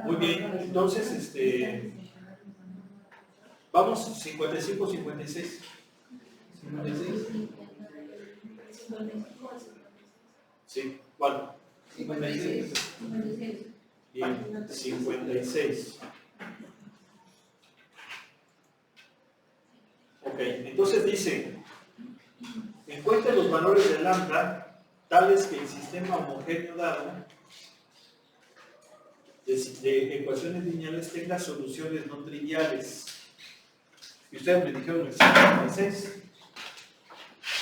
Muy bien, entonces, vamos 55, 56. 56. Sí, ¿cuál? 56. Bien, 56. Ok, entonces dice, encuentre los valores de lambda tales que el sistema homogéneo dado de ecuaciones lineales tenga soluciones no triviales. Y ustedes me dijeron el 56.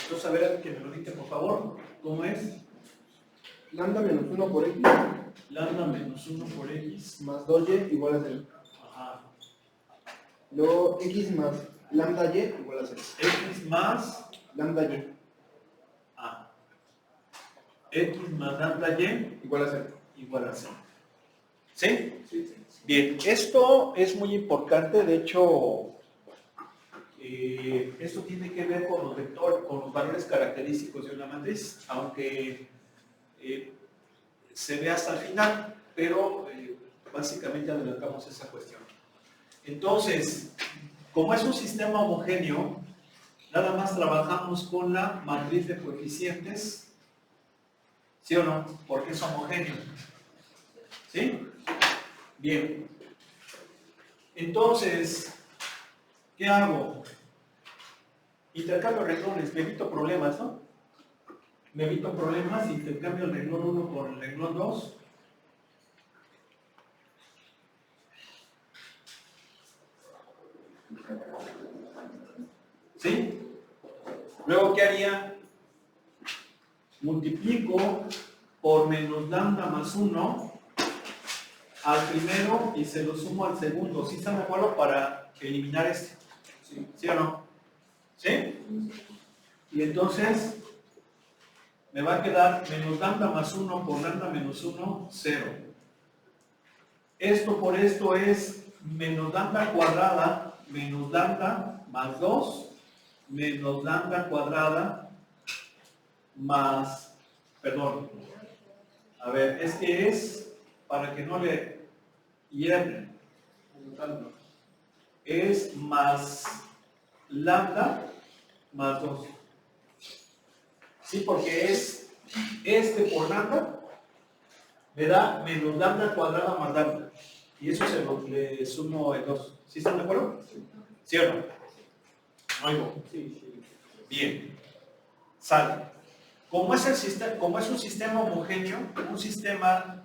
Entonces, a ver, que me lo digan, por favor. ¿Cómo es? Lambda menos 1 por x. Lambda menos 1 por x. Más 2y igual a 0. Ajá. Luego x más lambda y igual a 0. X más Lambda y X más lambda y igual a 0. igual a 0. ¿Sí? Sí. Bien, esto es muy importante, de hecho, esto tiene que ver con los vectores, con los valores característicos de una matriz, aunque se ve hasta el final, pero básicamente adelantamos esa cuestión. Entonces, como es un sistema homogéneo, nada más trabajamos con la matriz de coeficientes, ¿sí o no? Porque es homogéneo. ¿Sí? Bien. Entonces, ¿qué hago? Intercambio renglones, me evito problemas, ¿no? Me evito problemas, intercambio el renglón 1 con el renglón 2. ¿Sí? Luego, ¿qué haría? Multiplico por menos lambda más 1 al primero y se lo sumo al segundo. ¿Sí están de acuerdo para eliminar este? ¿Sí, ¿sí o no? ¿Sí? Y entonces me va a quedar menos lambda más 1 por lambda menos 1, 0. Esto por esto es menos lambda cuadrada menos lambda más 2 menos lambda cuadrada más, perdón, a ver, es que es, para que no le hierren, es más lambda más 2. Sí, porque es este por lambda me da menos lambda cuadrada más lambda. Y eso se lo le sumo el 2. ¿Sí están de acuerdo? ¿Sí o no? Oigo. Sí. Bien. Sale. Como es un sistema homogéneo, un sistema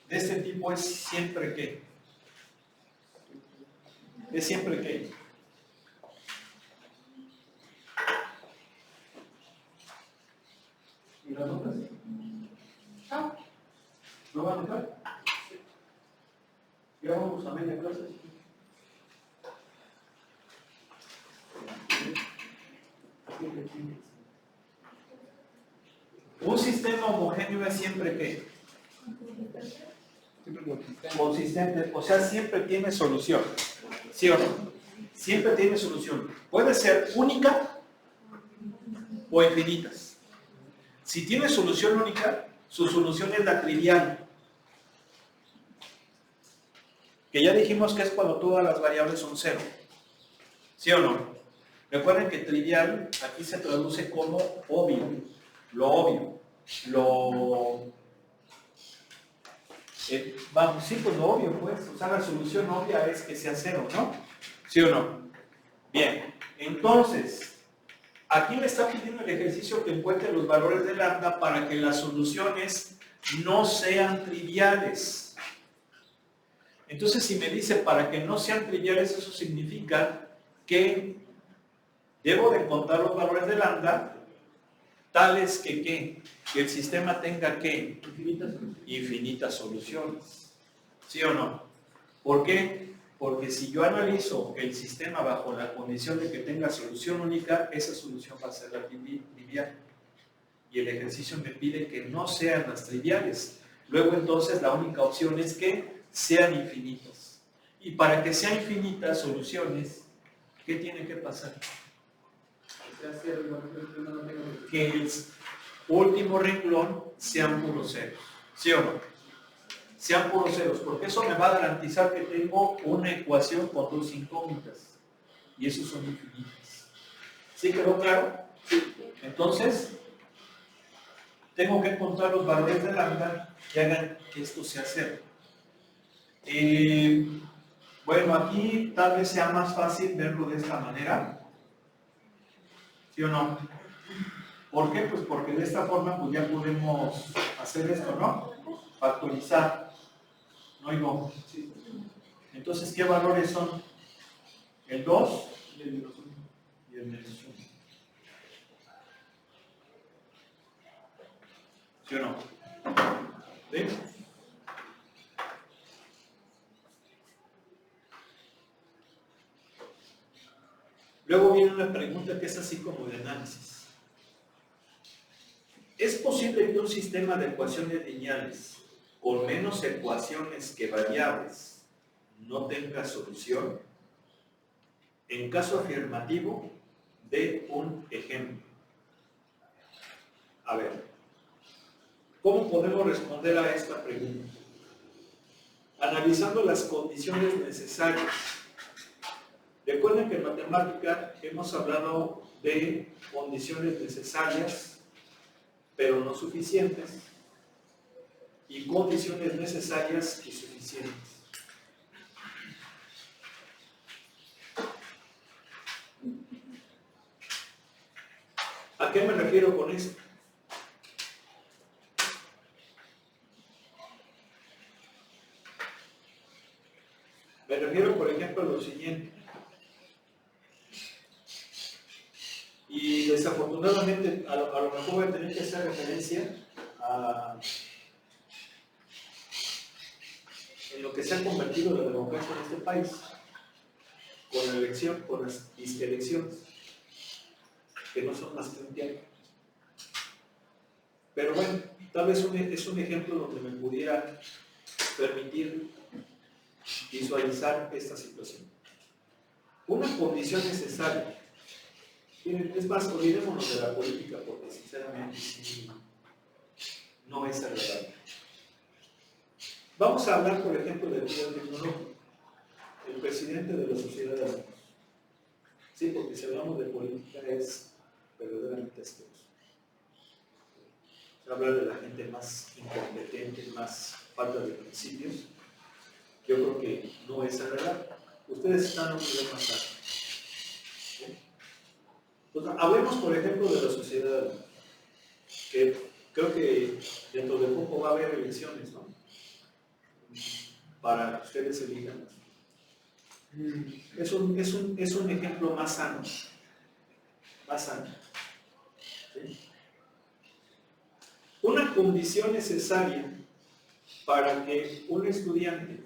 de este tipo es siempre que. Es siempre que. ¿Y las otras? ¿No van a entrar? Ya vamos a media clase. Un sistema homogéneo es siempre que consistente, o sea, siempre tiene solución. ¿Sí o no? Siempre tiene solución. Puede ser única o infinitas. Si tiene solución única, su solución es la trivial. Que ya dijimos que es cuando todas las variables son 0. ¿Sí o no? Recuerden que trivial aquí se traduce como obvio. Lo obvio. Vamos, sí, pues lo obvio, pues. O sea, la solución obvia es que sea 0, ¿no? ¿Sí o no? Bien. Entonces, aquí me está pidiendo el ejercicio que encuentre los valores de lambda para que las soluciones no sean triviales. Entonces, si me dice para que no sean triviales, eso significa que debo de encontrar los valores de lambda tales que el sistema tenga que infinitas soluciones. ¿Sí o no? ¿Por qué? Porque si yo analizo el sistema bajo la condición de que tenga solución única, esa solución va a ser la trivial. Y el ejercicio me pide que no sean las triviales. Luego entonces la única opción es que sean infinitas. Y para que sean infinitas soluciones, ¿qué tiene que pasar? Que el último renglón sean puros ceros. ¿Sí o no? sean puros ceros, porque eso me va a garantizar que tengo una ecuación con dos incógnitas, y esos son infinitas. ¿Sí quedó claro? Entonces, tengo que encontrar los valores de lambda que hagan que esto sea cero. Bueno, aquí tal vez sea más fácil verlo de esta manera, ¿sí o no? ¿Por qué? Pues porque de esta forma pues ya podemos hacer esto, ¿no? Factorizar. ¿No oigo? Sí. Entonces, ¿qué valores son? El 2 y el menos 1. Y el menos 1. ¿Sí o no? ¿Sí? Luego viene una pregunta que es así como de análisis. ¿Es posible que un sistema de ecuaciones lineales con menos ecuaciones que variables no tenga solución? En caso afirmativo, dé un ejemplo. A ver, ¿cómo podemos responder a esta pregunta? Analizando las condiciones necesarias. Recuerden que en matemática hemos hablado de condiciones necesarias, pero no suficientes, y condiciones necesarias y suficientes. ¿A qué me refiero con esto? Me refiero, por ejemplo, a lo siguiente. Y desafortunadamente, a lo mejor voy a tener que hacer referencia en lo que se ha convertido la democracia en este país, con la elección, con las elecciones, que no son más que un tiempo. Pero bueno, tal vez es un ejemplo donde me pudiera permitir visualizar esta situación. Una condición necesaria. Miren, es más, olvidémonos de la política porque sinceramente sí, no es agradable. Vamos a hablar, por ejemplo, del poder tecnológico, el presidente de la sociedad de amigos. Sí, porque si hablamos de política es verdaderamente asqueroso. Hablar de la gente más incompetente, más falta de principios, yo creo que no es agradable. Ustedes están en un nivel más alto. ¿Sí? Entonces, hablemos, por ejemplo, de la sociedad, que creo que dentro de poco va a haber elecciones, ¿no? Para que ustedes elijan. Es un ejemplo más sano. Más sano. ¿Sí? Una condición necesaria para que un estudiante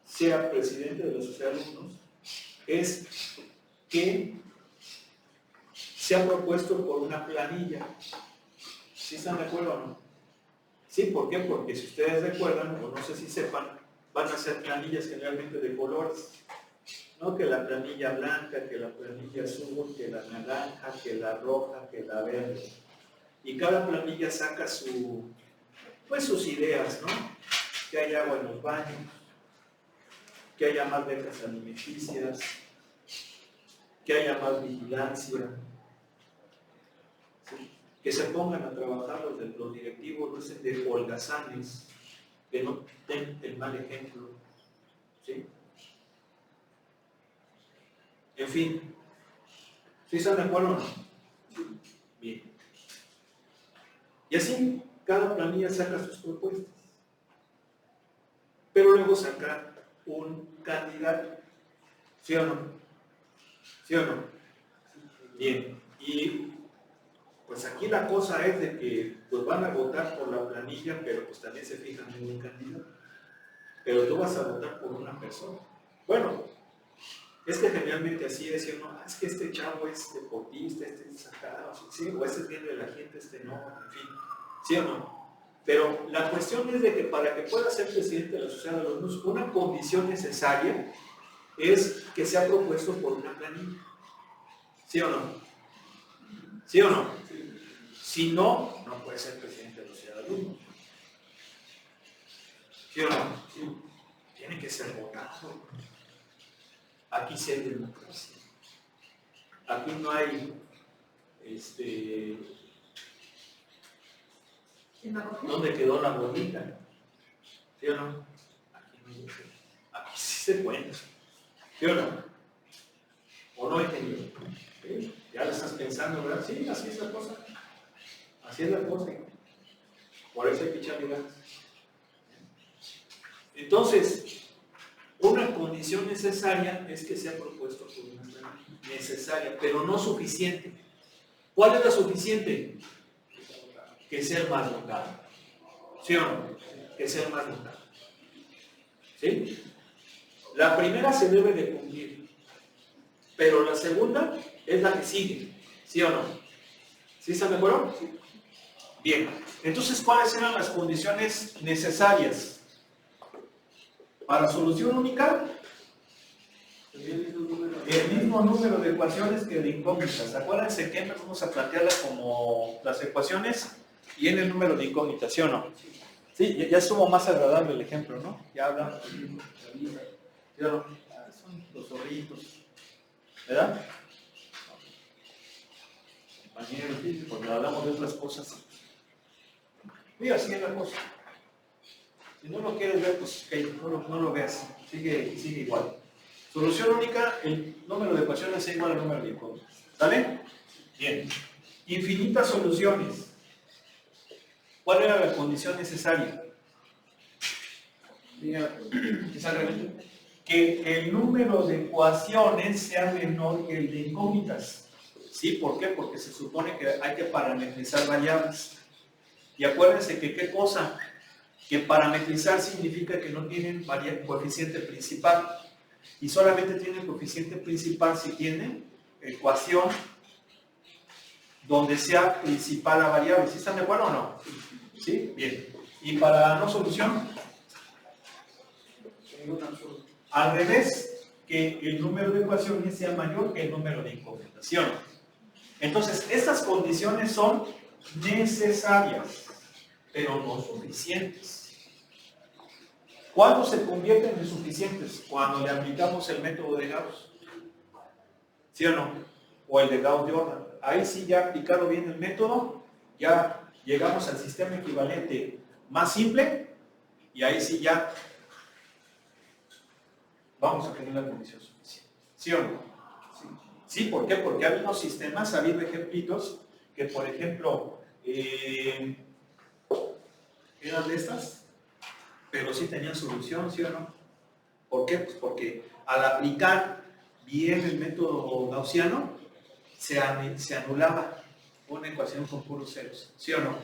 sea presidente de la sociedad de alumnos es que sea propuesto por una planilla. ¿Sí están de acuerdo o no? Sí, ¿por qué? Porque si ustedes recuerdan, o no sé si sepan, van a ser planillas generalmente de colores. No que la planilla blanca, que la planilla azul, que la naranja, que la roja, que la verde. Y cada planilla saca sus ideas, ¿no? Que haya agua en los baños, que haya más becas alimenticias, que haya más vigilancia, ¿sí? Que se pongan a trabajar los directivos, no sé, de holgazanes, que no den el mal ejemplo, ¿sí? En fin, ¿sí están de acuerdo o no? Bien. Y así, cada planilla saca sus propuestas. Pero luego saca un candidato. ¿Sí o no? ¿Sí o no? Bien. Y pues aquí la cosa es de que pues van a votar por la planilla, pero pues también se fijan en un candidato. Pero tú vas a votar por una persona. Bueno, es que generalmente así es, ¿no? Es que este chavo es deportista, este es sacado, ¿sí? O este es bien de la gente, este no, en fin. ¿Sí o no? Pero la cuestión es de que para que pueda ser presidente de la sociedad de los alumnos, una condición necesaria es que sea propuesto por una planilla. ¿Sí o no? ¿Sí o no? Si no, no puede ser presidente de la sociedad de alumnos. ¿Sí o no? Sí. Tiene que ser votado. Aquí sí hay democracia. Aquí no hay, ¿dónde quedó la bolita? ¿Sí o no? Aquí sí se puede. ¿Sí o no? ¿O no, ingeniero? ¿Sí? Ya lo estás pensando, ¿verdad? Sí, así es la cosa. Así es la cosa. Por eso hay que echarle ganas. Entonces, una condición necesaria es que sea propuesto por una persona. Necesaria, pero no suficiente. ¿Cuál es la suficiente? Que sea el más local. ¿Sí o no? Que sea el más local. ¿Sí? La primera se debe de cumplir, pero la segunda es la que sigue. ¿Sí o no? ¿Sí están de acuerdo? Sí. Bien. Entonces, ¿cuáles eran las condiciones necesarias para solución única? El mismo número de ecuaciones que de incógnitas. Acuérdense que empezamos a plantearlas como las ecuaciones y en el número de incógnitas, ¿sí o no? Sí, ya estuvo más agradable el ejemplo, ¿no? Ya hablamos. ¿Sí o no? Son los zorritos, ¿verdad? Compañeros, porque hablamos de otras cosas. Mira, así es la cosa. Si no lo quieres ver, pues no lo veas. Sigue igual. Solución única, el número de ecuaciones es igual al número de incógnitas. ¿Sale? Bien. Infinitas soluciones. ¿Cuál era la condición necesaria? Que el número de ecuaciones sea menor que el de incógnitas. ¿Sí? ¿Por qué? Porque se supone que hay que parametrizar variables. Y acuérdense que ¿qué cosa? Que parametrizar significa que no tienen coeficiente principal. Y solamente tienen coeficiente principal si tienen ecuación donde sea principal la variable. ¿Sí están de acuerdo o no? ¿Sí? Bien. ¿Y para no solución? Al revés, que el número de ecuaciones sea mayor que el número de incógnitas. ¿Sí o no? Entonces, estas condiciones son necesarias, pero no suficientes. ¿Cuándo se convierten en suficientes? Cuando le aplicamos el método de Gauss. ¿Sí o no? O el de Gauss-Jordan. Ahí sí, ya aplicado bien el método, ya llegamos al sistema equivalente más simple y ahí sí ya vamos a tener la condición suficiente. ¿Sí o no? Sí, ¿por qué? Porque ha habido sistemas, ha habido ejemplitos que, por ejemplo, eran de estas, pero sí tenían solución, ¿sí o no? ¿Por qué? Pues porque al aplicar bien el método gaussiano, se anulaba una ecuación con puros ceros, ¿sí o no?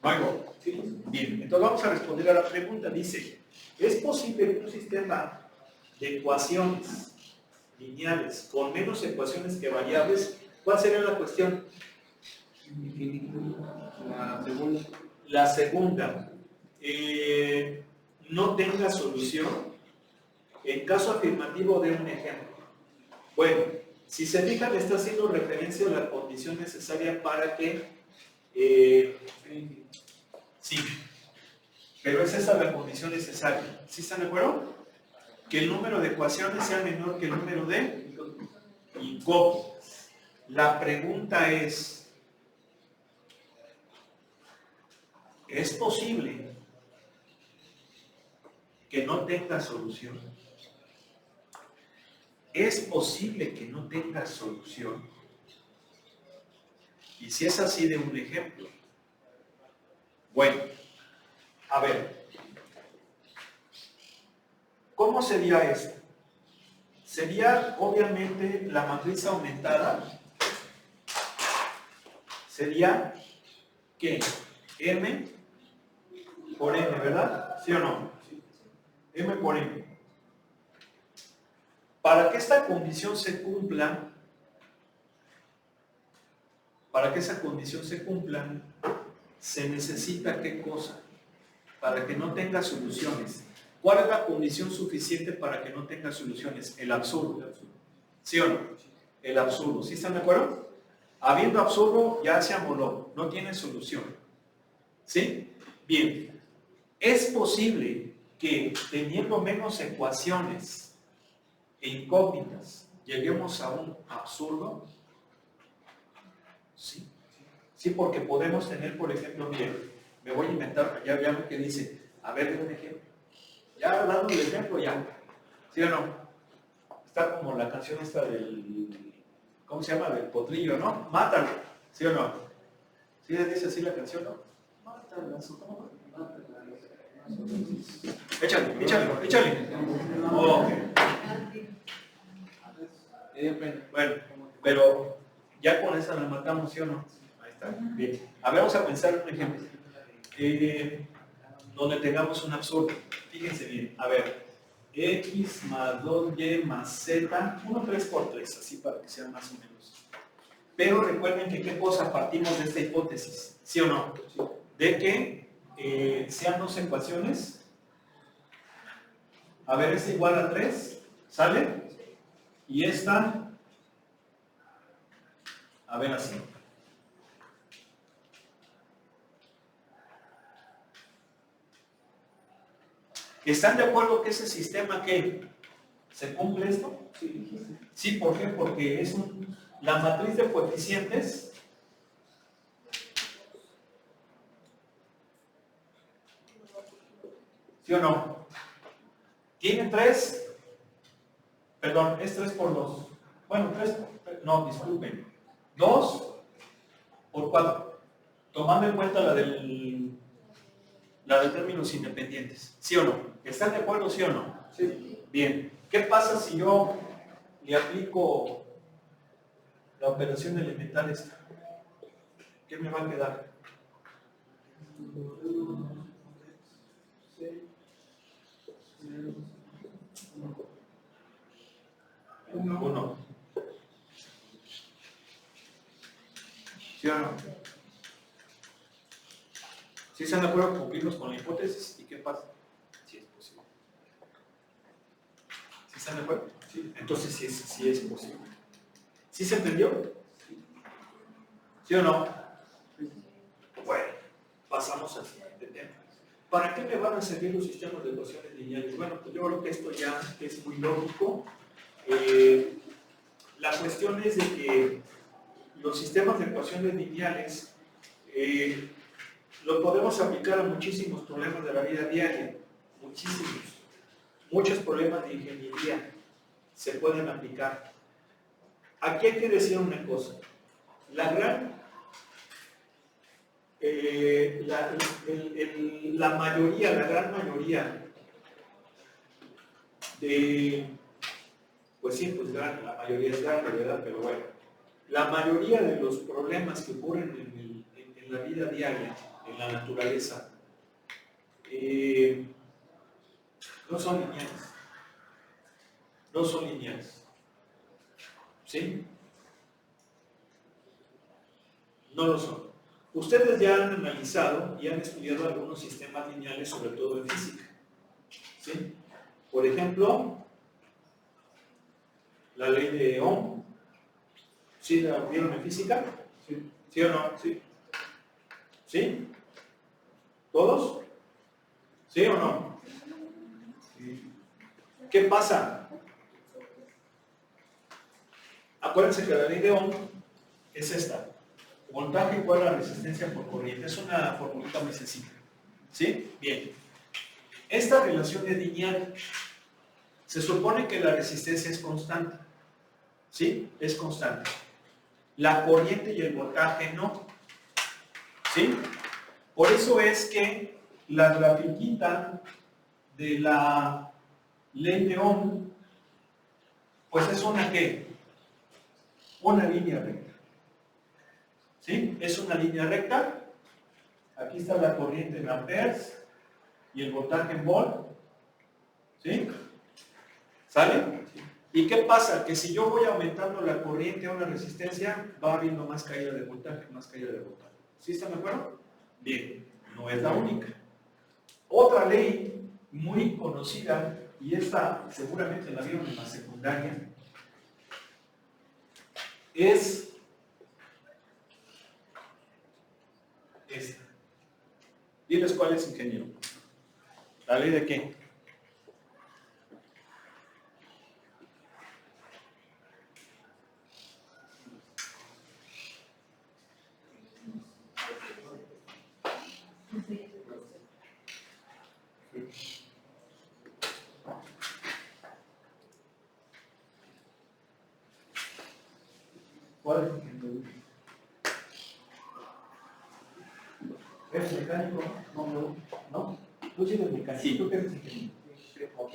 ¿No? ¿Sí? Bien, entonces vamos a responder a la pregunta. Dice, ¿es posible que un sistema de ecuaciones lineales con menos ecuaciones que variables? ¿Cuál sería la cuestión? La segunda. No tenga solución. En caso afirmativo, de un ejemplo. Bueno, si se fijan, está haciendo referencia a la condición necesaria para que sí, pero es esa la condición necesaria. ¿Sí están de acuerdo? Que el número de ecuaciones sea menor que el número de incógnitas. La pregunta es posible que no tenga solución? ¿Es posible que no tenga solución? Y si es así, de un ejemplo. Bueno, a ver, ¿cómo sería esto? Sería, obviamente, la matriz aumentada. Sería, ¿qué? M por N, ¿verdad? ¿Sí o no? M por N. Para que esta condición se cumpla, se necesita ¿qué cosa? Para que no tenga soluciones. ¿Cuál es la condición suficiente para que no tenga soluciones? El absurdo. ¿Sí o no? El absurdo. ¿Sí están de acuerdo? Habiendo absurdo, ya se amoló. No tiene solución. ¿Sí? Bien. Es posible que teniendo menos ecuaciones e incógnitas lleguemos a un absurdo? Sí. Sí, porque podemos tener, por ejemplo, bien, me voy a inventar, ya veamos qué dice, a ver, un ejemplo. Ya dando el ejemplo, ya. ¿Sí o no? Está como la canción esta del, ¿cómo se llama? Del potrillo, ¿no? Mátalo, ¿sí o no? ¿Sí dice así la canción, no? Mátala, ¿cómo? Échale, échale, échale. Ok. Bueno, pero ya con esa la matamos, ¿sí o no? Ahí está. Bien. A ver, vamos a pensar un ejemplo. Donde tengamos un absurdo. Fíjense bien. A ver. X más 2y más z. 1, 3 por 3. Así para que sea más o menos. Pero recuerden que qué cosa partimos de esta hipótesis. ¿Sí o no? De que sean dos ecuaciones. A ver, esta igual a 3. ¿Sale? Y esta, a ver así. ¿Están de acuerdo que ese sistema que se cumple esto? Sí, ¿por qué? Porque es la matriz de coeficientes ¿sí o no? Tiene 3, perdón, es 3 por 2. Bueno, 3, no, disculpen. 2 por 4. Tomando en cuenta la de términos independientes. ¿Sí o no? ¿Están de acuerdo, sí o no? Sí. Bien. ¿Qué pasa si yo le aplico la operación elemental esta? ¿Qué me va a quedar? 1. ¿Sí o no? ¿Sí están de acuerdo? Cumplimos con la hipótesis. ¿Y qué pasa? Sí es posible. ¿Sí están de acuerdo? Sí. Entonces sí es posible. ¿Sí se entendió? ¿Sí o no? Bueno, pasamos al siguiente tema. ¿Para qué me van a servir los sistemas de ecuaciones lineales? Bueno, pues yo creo que esto ya es muy lógico. La cuestión es de que los sistemas de ecuaciones lineales lo podemos aplicar a muchísimos problemas de la vida diaria. Muchísimos. Muchos problemas de ingeniería se pueden aplicar. Aquí hay que decir una cosa. La gran la gran mayoría de, pues sí, pues grande, la mayoría es grande, ¿verdad? Pero bueno, la mayoría de los problemas que ocurren en la vida diaria, en la naturaleza, no son lineales. No son lineales. ¿Sí? No lo son. Ustedes ya han analizado y han estudiado algunos sistemas lineales, sobre todo en física. ¿Sí? Por ejemplo, la ley de Ohm. ¿Sí la vieron en física? Sí. ¿Sí o no? Sí. ¿Sí? ¿Todos? ¿Sí o no? Sí. ¿Qué pasa? Acuérdense que la ley de Ohm es esta. Voltaje igual a resistencia por corriente. Es una formulita muy sencilla. ¿Sí? Bien. Esta relación es lineal. Se supone que la resistencia es constante. ¿Sí? Es constante. La corriente y el voltaje no. ¿Sí? Por eso es que la grafiquita de la ley de Ohm, pues es una ¿qué? Una línea recta. ¿Sí? Es una línea recta. Aquí está la corriente en amperes y el voltaje en volt. ¿Sí? ¿Sale? ¿Y qué pasa? Que si yo voy aumentando la corriente o la resistencia, va habiendo más caída de voltaje, más caída de voltaje. ¿Sí están de acuerdo? Bien, no es la única. Otra ley muy conocida, y esta seguramente la vieron en la secundaria, es esta. Diles cuál es, ingeniero. ¿La ley de qué? mecánico? No, no, ¿no? Tú sí eres mecánico. Sí. ¿Tú qué eres ingeniero? Ok.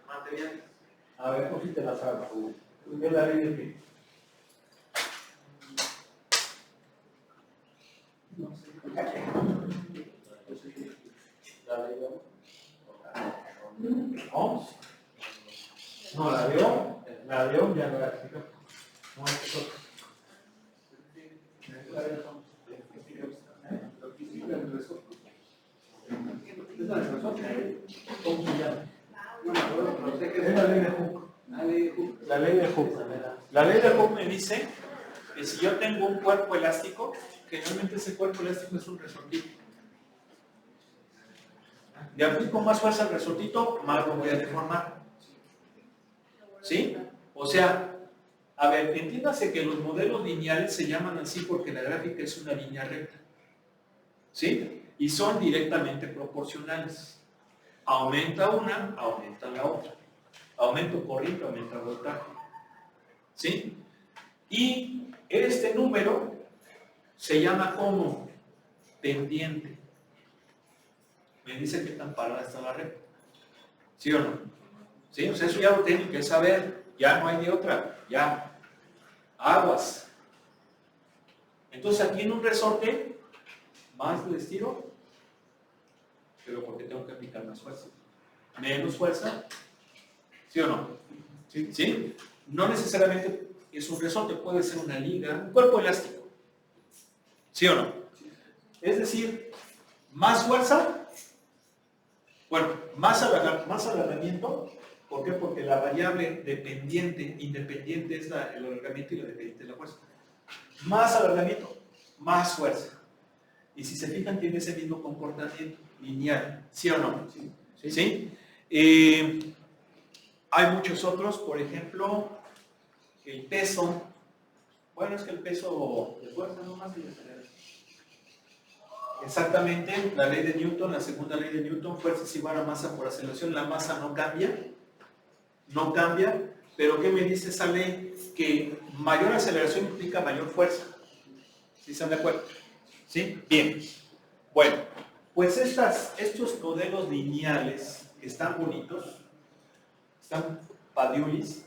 Materiales. A ver, ¿cómo si te la sabes? ¿Qué es la ley de qué? No sé. La ley de Ohms. No, la de Ohm. La de Ohm ya no la explico. No, es otra. La de Ohm. ¿Es la de resorte? ¿Cómo se llama? Es la ley de Hooke. La ley de Hooke. La ley de Hooke me dice que si yo tengo un cuerpo elástico, generalmente ese cuerpo elástico es un resortito. Le aplico más fuerza al resortito, más lo voy a deformar. ¿Sí? O sea, a ver, entiéndase que los modelos lineales se llaman así porque la gráfica es una línea recta. ¿Sí? Y son directamente proporcionales. Aumenta una, aumenta la otra. Aumento corriente, aumenta voltaje. ¿Sí? Y este número se llama como pendiente. Me dice qué tan parada está la red. ¿Sí o no? ¿Sí? O sea, eso ya lo tienen que saber. Ya no hay de otra. Ya. Aguas. Entonces aquí en un resorte, más le estiro, pero porque tengo que aplicar más fuerza. Menos fuerza. ¿Sí o no? Sí. ¿Sí? No necesariamente es un resorte, puede ser una liga, un cuerpo elástico. ¿Sí o no? Es decir, más fuerza, bueno, más alargamiento. ¿Por qué? Porque la variable independiente es el alargamiento y la dependiente es la fuerza. Más alargamiento, más fuerza. Y si se fijan, tiene ese mismo comportamiento lineal, ¿sí o no? Sí. ¿Sí? Hay muchos otros, por ejemplo, el peso. Bueno, es que el peso de fuerza no más y de aceleración. Exactamente, la ley de Newton, la segunda ley de Newton, fuerza es igual a masa por aceleración. La masa no cambia, pero ¿qué me dice esa ley? Que mayor aceleración implica mayor fuerza. ¿Sí están de acuerdo? ¿Sí? Bien. Bueno, pues estos modelos lineales que están bonitos, están padiulis,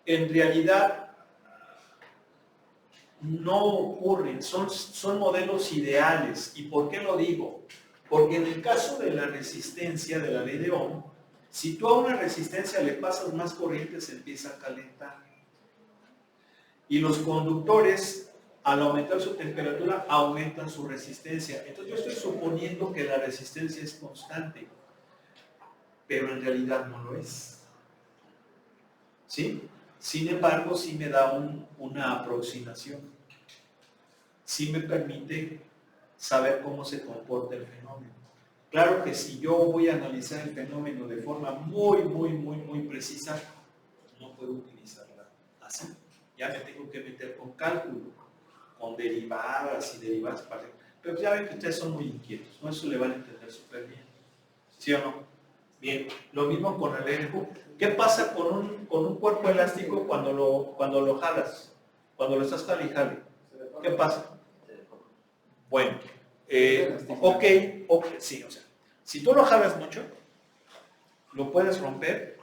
en realidad no ocurren, son modelos ideales. ¿Y por qué lo digo? Porque en el caso de la resistencia de la ley de Ohm, si tú a una resistencia le pasas más corriente, se empieza a calentar. Y los conductores, al aumentar su temperatura, aumentan su resistencia. Entonces yo estoy suponiendo que la resistencia es constante, pero en realidad no lo es. ¿Sí? Sin embargo, sí me da una aproximación. Sí me permite saber cómo se comporta el fenómeno. Claro que si yo voy a analizar el fenómeno de forma muy precisa, no puedo utilizarla así. Ya me tengo que meter con cálculo, con derivadas y derivadas parciales. Pero ya ven que ustedes son muy inquietos, ¿no? Eso le van a entender súper bien. ¿Sí o no? Bien, lo mismo con el ERGO. ¿Qué pasa con un cuerpo elástico cuando lo jalas? Cuando lo estás jale y jale. ¿Qué pasa? Bueno, ok, sí, o sea, si tú lo jalas mucho, lo puedes romper.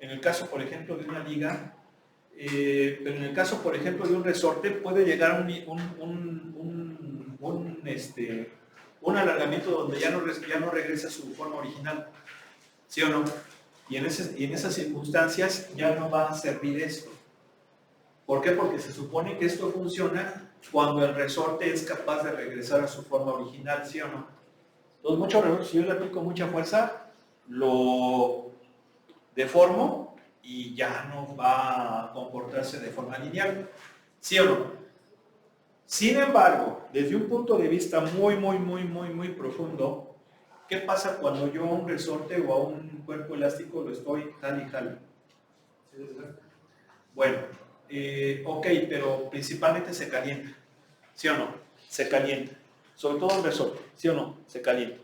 En el caso, por ejemplo, de una liga, pero en el caso, por ejemplo, de un resorte, puede llegar un alargamiento donde ya no regresa a su forma original. ¿Sí o no? Y en esas circunstancias ya no va a servir esto. ¿Por qué? Porque se supone que esto funciona cuando el resorte es capaz de regresar a su forma original, ¿sí o no? Entonces, mucho resorte, si yo le aplico mucha fuerza, lo deformo y ya no va a comportarse de forma lineal, ¿sí o no? Sin embargo, desde un punto de vista muy profundo, ¿qué pasa cuando yo a un resorte o a un cuerpo elástico lo estoy jale y jale? Bueno, ok, pero principalmente se calienta, ¿sí o no? Se calienta, sobre todo el resorte, ¿sí o no? Se calienta.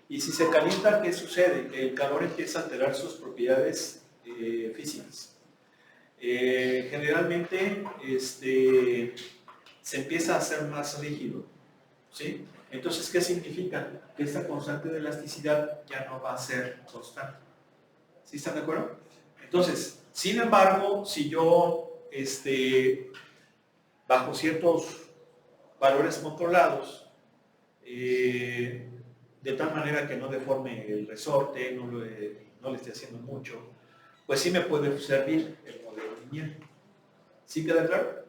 Y si se calienta, ¿qué sucede? Que el calor empieza a alterar sus propiedades físicas. Generalmente, se empieza a hacer más rígido, ¿sí? Entonces, ¿qué significa? Que esta constante de elasticidad ya no va a ser constante. ¿Sí están de acuerdo? Entonces, sin embargo, si yo, bajo ciertos valores controlados, de tal manera que no deforme el resorte, no le esté haciendo mucho, pues sí me puede servir el modelo lineal. ¿Sí queda claro?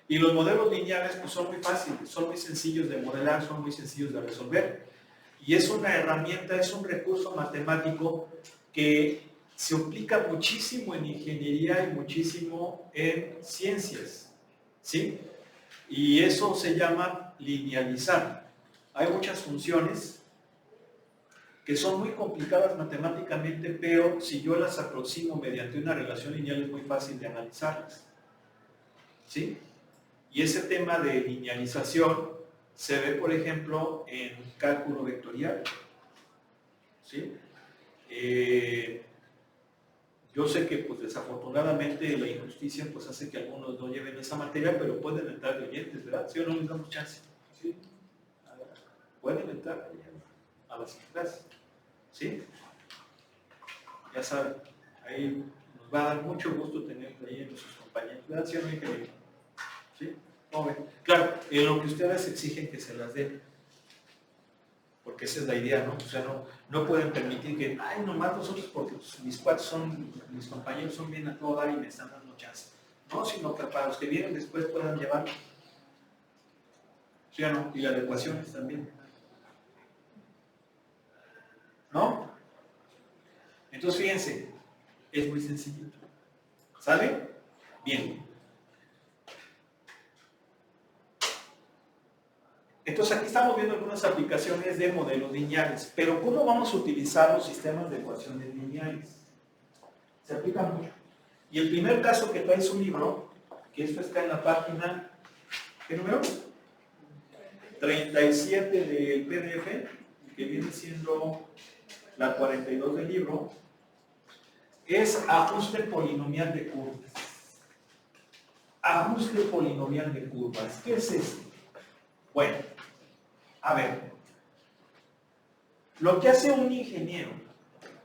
Y los modelos lineales pues son muy fáciles, son muy sencillos de modelar, son muy sencillos de resolver. Y es una herramienta, es un recurso matemático que se aplica muchísimo en ingeniería y muchísimo en ciencias, ¿sí? Y eso se llama linealizar. Hay muchas funciones que son muy complicadas matemáticamente, pero si yo las aproximo mediante una relación lineal es muy fácil de analizarlas, ¿sí? Y ese tema de linealización se ve, por ejemplo, en cálculo vectorial, ¿sí? Yo sé que pues desafortunadamente la injusticia pues hace que algunos no lleven esa materia, pero pueden entrar de oyentes, ¿verdad? ¿Sí o no les damos chance? ¿Sí? Pueden entrar a las clases, ¿sí? Ya saben, ahí nos va a dar mucho gusto tener ahí en sus compañeros, ¿verdad? ¿Sí o no, ingeniero? ¿Sí? Claro, en lo que ustedes exigen que se las den, porque esa es la idea, ¿no? O sea, no pueden permitir que, ay, nomás nosotros porque mis compañeros son bien a todo dar y me están dando chance. No, sino que para los que vienen después puedan llevar, ¿sí o no? Y las adecuaciones también. ¿No? Entonces, fíjense, es muy sencillito. ¿Sale? Bien. Entonces aquí estamos viendo algunas aplicaciones de modelos lineales, pero ¿cómo vamos a utilizar los sistemas de ecuaciones lineales? Se aplica mucho. Y el primer caso que trae su libro, que esto está en la página, ¿qué número? 37 del PDF, que viene siendo la 42 del libro, es ajuste polinomial de curvas. Ajuste polinomial de curvas. ¿Qué es esto? Bueno, a ver, lo que hace un ingeniero,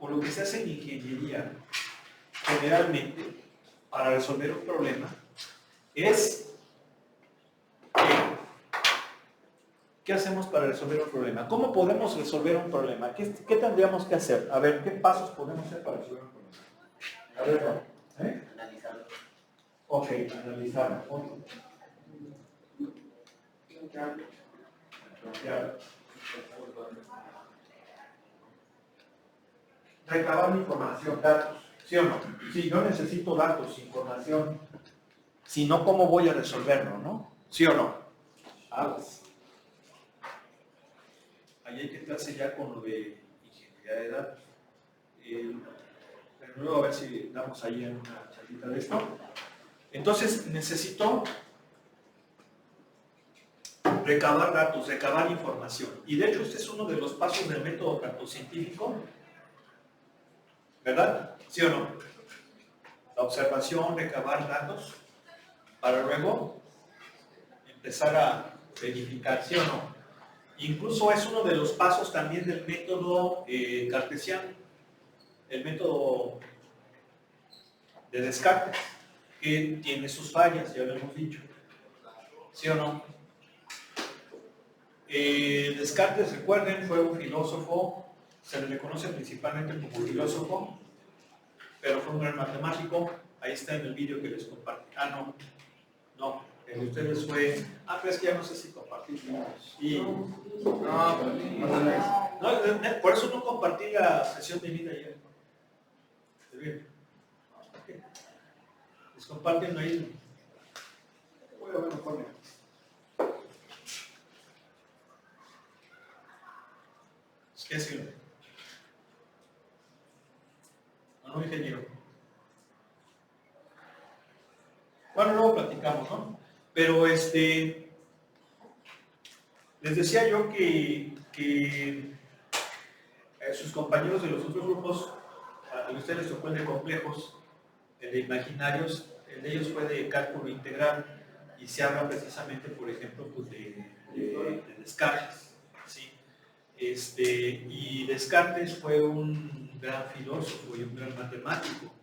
o lo que se hace en ingeniería, generalmente, para resolver un problema, es ¿qué hacemos para resolver un problema? ¿Cómo podemos resolver un problema? ¿Qué tendríamos que hacer? A ver, ¿qué pasos podemos hacer para resolver un problema? A ver, Analizarlo. ok, analizarlo. Recabar información, datos, ¿sí o no? Sí, yo necesito datos, información. Si no, ¿cómo voy a resolverlo, no? ¿Sí o no? Aguas. Ahí hay que entrarse ya con lo de ingeniería de datos. Pero luego a ver si damos ahí en una charlita de esto. Entonces, necesito recabar datos, recabar información. Y de hecho, este es uno de los pasos del método cartocientífico, ¿verdad? ¿Sí o no? La observación, recabar datos, para luego empezar a verificar, ¿sí o no? Incluso es uno de los pasos también del método cartesiano, el método de Descartes, que tiene sus fallas, ya lo hemos dicho. ¿Sí o no? Descartes, recuerden, fue un filósofo, se le reconoce principalmente como filósofo, pero fue un gran matemático. Ahí está en el vídeo que les compartí. No, el de ustedes fue. Pero es que ya no sé si compartí. Por eso no compartí la sesión de vida ayer. Bien. Les comparten ahí. Voy a ver mejor. ¿Qué sirve? No, ingeniero. Bueno, luego platicamos, ¿no? Pero les decía yo que sus compañeros de los otros grupos, a ustedes les tocó el de complejos, el de imaginarios, el de ellos fue de cálculo integral, y se habla precisamente, por ejemplo, pues de Descartes, ¿sí? Y Descartes fue un gran filósofo y un gran matemático.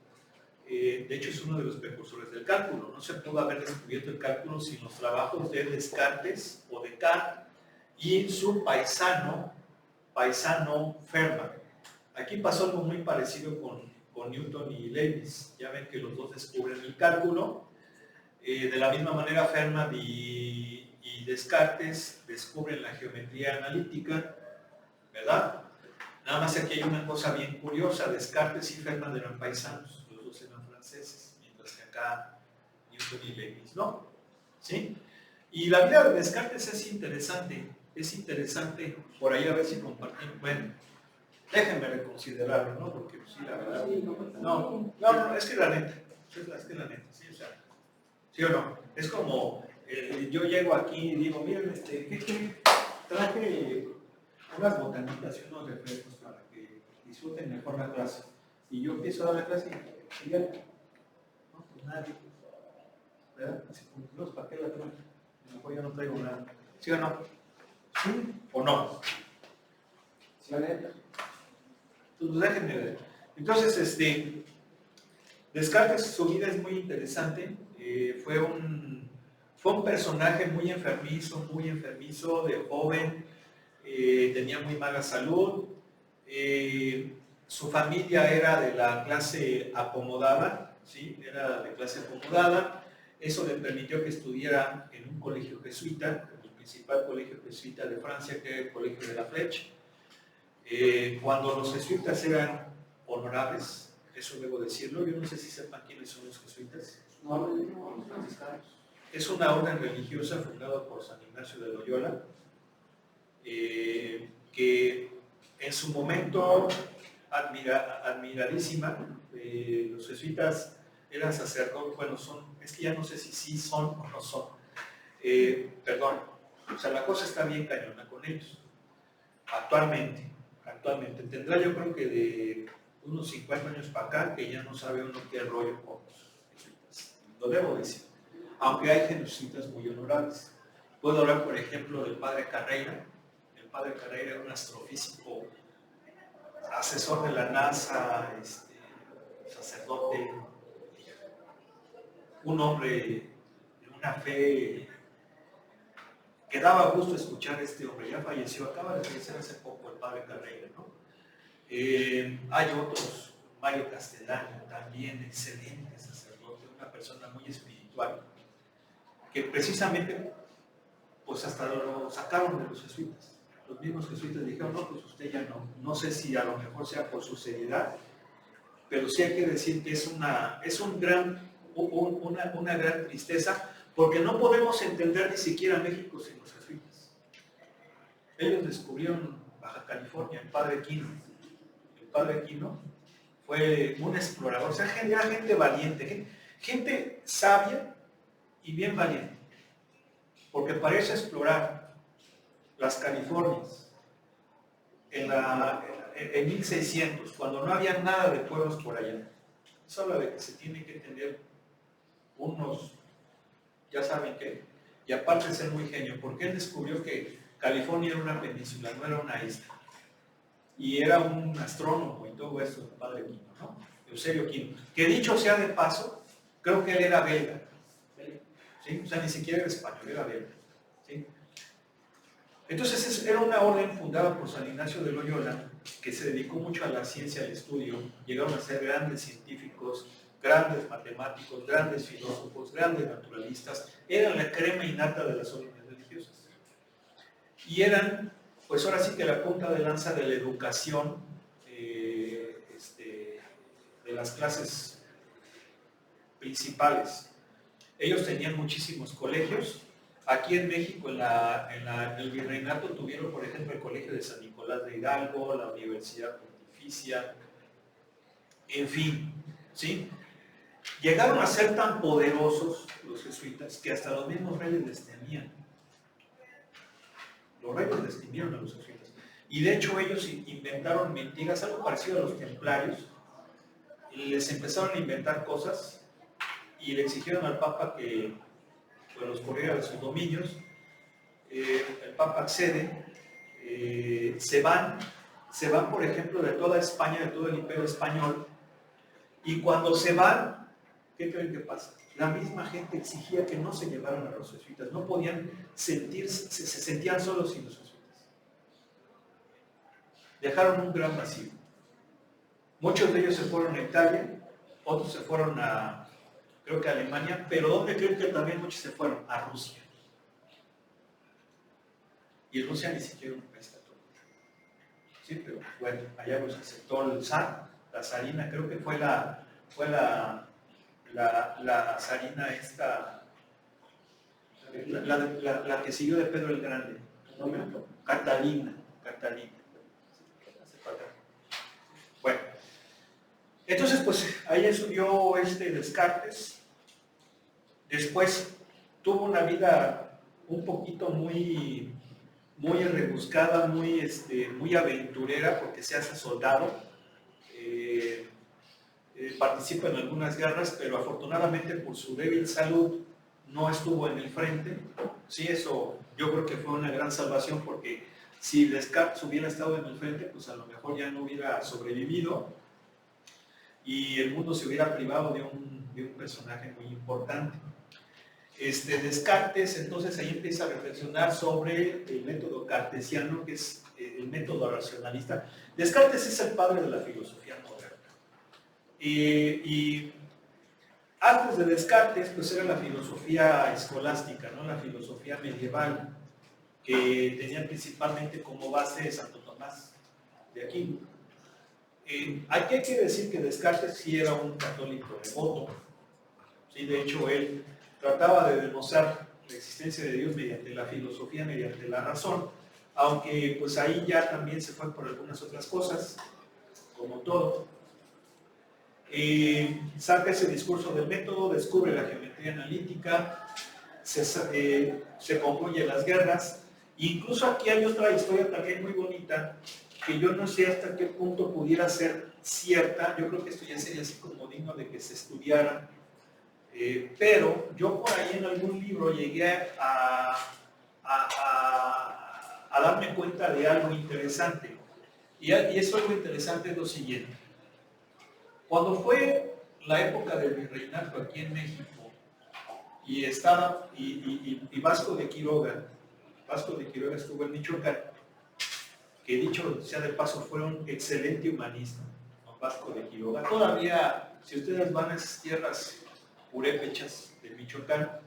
De hecho, es uno de los precursores del cálculo. No se pudo haber descubierto el cálculo sin los trabajos de Descartes o Descartes y su paisano Fermat. Aquí pasó algo muy parecido con Newton y Leibniz. Ya ven que los dos descubren el cálculo. De la misma manera, Fermat y Descartes descubren la geometría analítica, ¿verdad? Nada más aquí hay una cosa bien curiosa. Descartes y Fermat eran paisanos, los dos eran franceses, mientras que acá Newton y Leibniz no. ¿Sí? Y la vida de Descartes es interesante, por ahí a ver si compartimos. Bueno, déjenme reconsiderarlo, ¿no? Porque pues, sí, la verdad. No, es que la neta, sí, o sea, ¿sí o no? Es como, yo llego aquí y digo, miren, ¿qué? Traje unas botanitas y unos refrescos para que disfruten mejor la clase. Y yo empiezo a dar la clase y ya, no, pues nadie, ¿verdad? Así como, ¿para qué la traje? Mejor yo no traigo nada. ¿Sí o no? ¿Sí o no? La neta. Pues déjenme ver. Entonces, Descartes, su vida es muy interesante. Fue un personaje muy enfermizo, de joven, tenía muy mala salud. Su familia era de la clase acomodada, ¿sí? Era de clase acomodada. Eso le permitió que estudiara en un colegio jesuita, el principal colegio jesuita de Francia, que era el Colegio de la Fleche. Cuando los jesuitas eran honorables, eso debo decirlo, yo no sé si sepan quiénes son los jesuitas. No, los franciscanos. Es una orden religiosa fundada por San Ignacio de Loyola, que en su momento admiradísima, los jesuitas eran sacerdotes, bueno, es que ya no sé si sí son o no son, perdón, o sea, la cosa está bien cañona con ellos, actualmente, tendrá yo creo que de unos 50 años para acá, que ya no sabe uno qué rollo con los jesuitas, lo debo decir, aunque hay jesuitas muy honorables. Puedo hablar, por ejemplo, del padre Carreira. El padre Carreira era un astrofísico, asesor de la NASA, sacerdote, un hombre de una fe que daba gusto escuchar a este hombre. Ya falleció, acaba de fallecer hace poco el padre Carreira, ¿no? Hay otros, Mario Castellano, también excelente sacerdote, una persona muy espiritual, que precisamente, pues hasta lo sacaron de los jesuitas. Los mismos jesuitas dijeron, no, pues usted ya no sé si a lo mejor sea por su seriedad, pero sí hay que decir que es una gran tristeza, porque no podemos entender ni siquiera México sin los jesuitas. Ellos descubrieron Baja California, el padre Quino fue un explorador, o sea, era gente valiente, gente sabia y bien valiente, porque parece explorar las Californias en 1600, cuando no había nada de pueblos por allá. Eso habla de que se tiene que tener unos, ya saben qué, y aparte ser muy genio, porque él descubrió que California era una península, no era una isla. Y era un astrónomo y todo eso, el padre Quino, ¿no? Eusebio Quino. Que dicho sea de paso, creo que él era belga. ¿Sí? O sea, ni siquiera era español, era belga. ¿Sí? Entonces era una orden fundada por San Ignacio de Loyola, que se dedicó mucho a la ciencia, al estudio. Llegaron a ser grandes científicos, grandes matemáticos, grandes filósofos, grandes naturalistas. Eran la crema innata de las órdenes religiosas. Y eran, pues ahora sí que la punta de lanza de la educación de las clases principales. Ellos tenían muchísimos colegios. Aquí en México, en el virreinato, tuvieron, por ejemplo, el Colegio de San Nicolás de Hidalgo, la Universidad Pontificia, en fin, ¿sí? Llegaron a ser tan poderosos los jesuitas que hasta los mismos reyes les temían. Los reyes les temieron a los jesuitas. Y de hecho ellos inventaron mentiras, algo parecido a los templarios, y les empezaron a inventar cosas y le exigieron al Papa que pues los corría de sus dominios. El Papa accede, se van, por ejemplo, de toda España, de todo el Imperio Español, y cuando se van, ¿qué creen que pasa? La misma gente exigía que no se llevaran a los jesuitas, no podían sentirse, se sentían solos sin los jesuitas. Dejaron un gran vacío. Muchos de ellos se fueron a Italia, otros se fueron a, creo que a Alemania, pero ¿dónde creen que también muchos se fueron? A Rusia. Y Rusia ni siquiera un país católico. Sí, pero bueno, allá los aceptó el zar, la zarina, creo que fue la zarina esta, la que siguió de Pedro el Grande. Catalina. Bueno, entonces pues ahí subió Descartes. Después tuvo una vida un poquito muy rebuscada, muy aventurera, porque se hace soldado, participa en algunas guerras, pero afortunadamente por su débil salud no estuvo en el frente. Sí, eso yo creo que fue una gran salvación, porque si Descartes hubiera estado en el frente, pues a lo mejor ya no hubiera sobrevivido y el mundo se hubiera privado de un personaje muy importante. Descartes entonces ahí empieza a reflexionar sobre el método cartesiano, que es el método racionalista. Descartes es el padre de la filosofía moderna. Y antes de Descartes, pues era la filosofía escolástica, ¿no? La filosofía medieval, que tenía principalmente como base Santo Tomás de Aquino. Aquí hay que decir que Descartes sí era un católico devoto. Sí, de hecho, él trataba de demostrar la existencia de Dios mediante la filosofía, mediante la razón, aunque pues ahí ya también se fue por algunas otras cosas, como todo. Saca ese discurso del método, descubre la geometría analítica, se concluye las guerras. Incluso aquí hay otra historia también muy bonita, que yo no sé hasta qué punto pudiera ser cierta. Yo creo que esto ya sería así como digno de que se estudiara. Pero yo por ahí en algún libro llegué a darme cuenta de algo interesante. Y eso algo interesante es lo siguiente. Cuando fue la época del virreinato aquí en México, y Vasco de Quiroga estuvo en Michoacán, que dicho sea de paso fue un excelente humanista, don Vasco de Quiroga. Todavía, si ustedes van a esas tierras purépechas de Michoacán,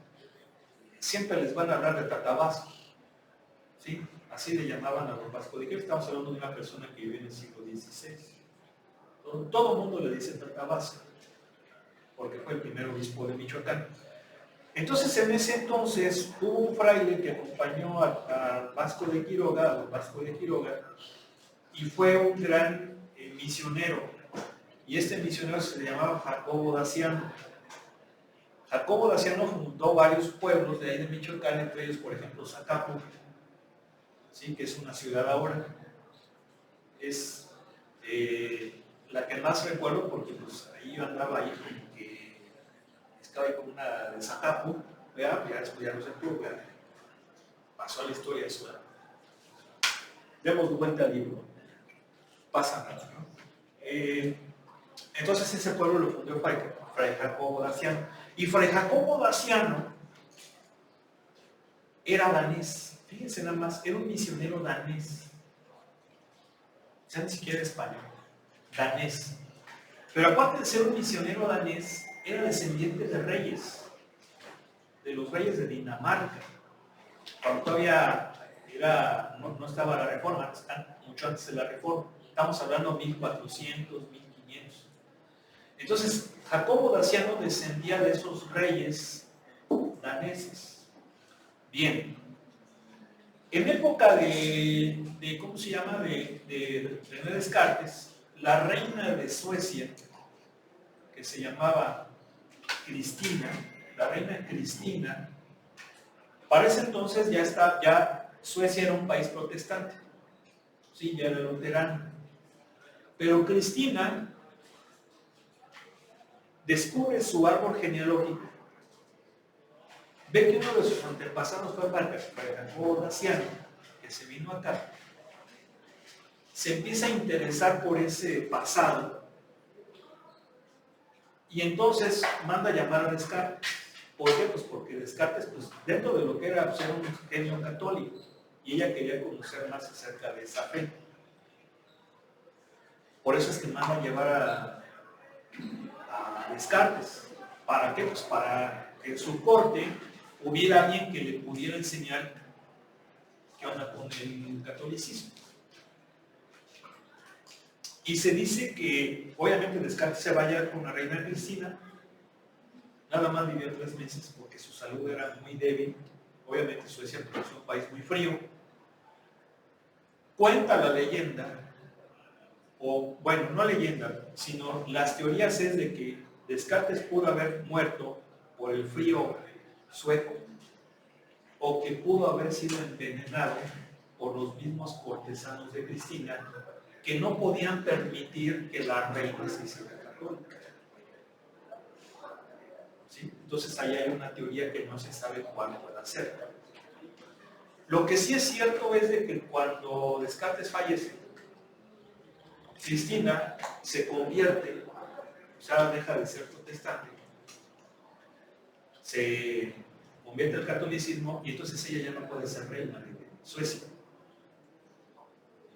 siempre les van a hablar de Tatabasco, ¿sí? Así le llamaban a don Vasco de Quiroga. Estamos hablando de una persona que vive en el siglo XVI. Todo el mundo le dice Tatabasco, porque fue el primer obispo de Michoacán. Entonces, en ese entonces, hubo un fraile que acompañó a Vasco de Quiroga, y fue un gran misionero. Y este misionero se le llamaba Jacobo Daciano. Jacobo Daciano fundó varios pueblos de ahí de Michoacán, entre ellos, por ejemplo, Zacapu, ¿sí? Que es una ciudad ahora. Es la que más recuerdo, porque pues, ahí yo andaba ahí como que estaba ahí con una de Zacapu, ya después ya no se pudo, pasó a la historia eso. Demos vuelta al libro, pasa nada, ¿no? Entonces ese pueblo lo fundó Fray Jacobo Daciano. Y Fray Jacobo Daciano era danés, fíjense nada más, era un misionero danés, o sea, ni siquiera español, danés. Pero aparte de ser un misionero danés, era descendiente de reyes, de los reyes de Dinamarca, cuando todavía no estaba la reforma, mucho antes de la reforma, estamos hablando de 1400, 1500. Entonces, Jacobo Daciano descendía de esos reyes daneses. Bien, en época de ¿cómo se llama?, de René Descartes, la reina de Suecia, que se llamaba Cristina, la reina Cristina, para ese entonces ya Suecia era un país protestante, sí, ya era luterano, pero Cristina descubre su árbol genealógico ve que uno de sus antepasados fue Paco Daciano, que se vino acá, se empieza a interesar por ese pasado y entonces manda a llamar a Descartes. ¿Por qué? Pues porque Descartes, pues, dentro de lo que era, pues, era un genio católico y ella quería conocer más acerca de esa fe. Por eso es que manda a llevar a Descartes. ¿Para qué? Pues para que en su corte hubiera alguien que le pudiera enseñar qué onda con el catolicismo. Y se dice que, obviamente, Descartes se vaya con la reina Cristina. Nada más vivió 3 meses porque su salud era muy débil. Obviamente Suecia es un país muy frío. Cuenta la leyenda, o bueno, no leyenda, sino las teorías es de que Descartes pudo haber muerto por el frío sueco o que pudo haber sido envenenado por los mismos cortesanos de Cristina que no podían permitir que la reina se hiciera católica. ¿Sí? Entonces ahí hay una teoría que no se sabe cuál pueda ser. Lo que sí es cierto es de que cuando Descartes fallece, Cristina se convierte, o sea, deja de ser protestante, se convierte al catolicismo y entonces ella ya no puede ser reina de Suecia.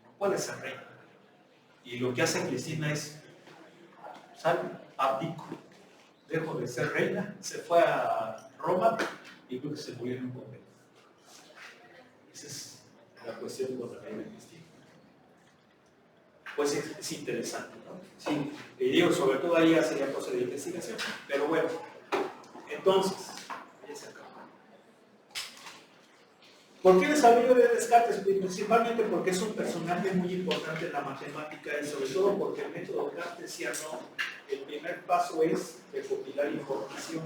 No puede ser reina. Y lo que hace Cristina es, abdico, dejo de ser reina, se fue a Roma y creo que se murió en un convento. Esa es la cuestión con la reina Cristina. Pues es interesante, ¿no? Sí, y digo, sobre todo ahí sería cosa de investigación. Pero bueno, entonces, ya se acabó. ¿Por qué les hablo de Descartes? Principalmente porque es un personaje muy importante en la matemática y sobre todo porque el método cartesiano, el primer paso es recopilar información.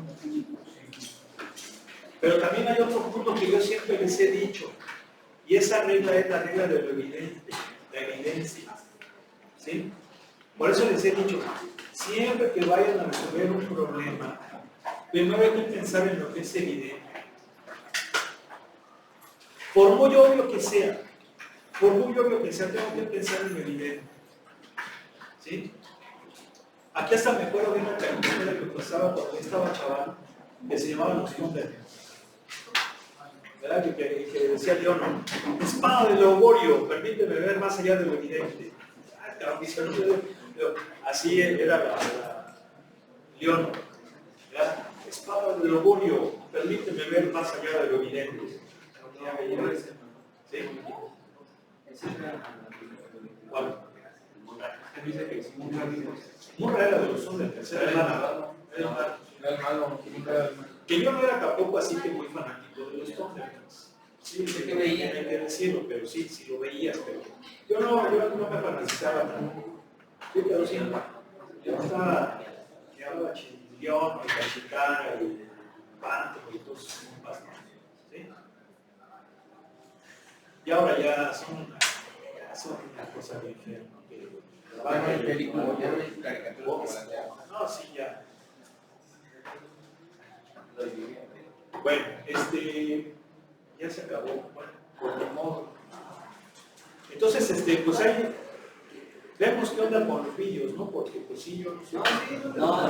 Pero también hay otro punto que yo siempre les he dicho, y esa regla es la regla de lo evidente, la evidencia. ¿Sí? Por eso les he dicho, siempre que vayan a resolver un problema, primero hay que pensar en lo que es evidente. Por muy obvio que sea, tengo que pensar en lo evidente. ¿Sí? Aquí hasta me acuerdo de una caricatura que pasaba cuando yo estaba chaval, que se llamaba Los Thundercats. ¿Verdad? Que decía León, espada del augurio, permíteme ver más allá de lo evidente. Así era la León. ¿Verdad? Espada del augurio, permíteme ver más allá de lo evidente. ¿Sí? ¿Cuál? Murra era de los Thundercats, era el malo. Que yo no era tampoco así que muy fanático de los Thundercats. Sí, sé que veía, hay que decirlo, pero sí lo veías, pero yo no me fanatizaba tanto. Sí, pero sí, yo estaba, que hablaba Chilión, y Cachicana, y Pantro, y todos esos compas, ¿sí? Y ahora ya son una cosa bien fea, ¿no? Ya no hay película, ya no hay caricatura como la de ahora. No, sí, ya. Bueno, ya se acabó. Bueno, por el modo. Entonces, pues ahí vemos qué onda con los vídeos, ¿no? Porque pues sí, yo no sé. No,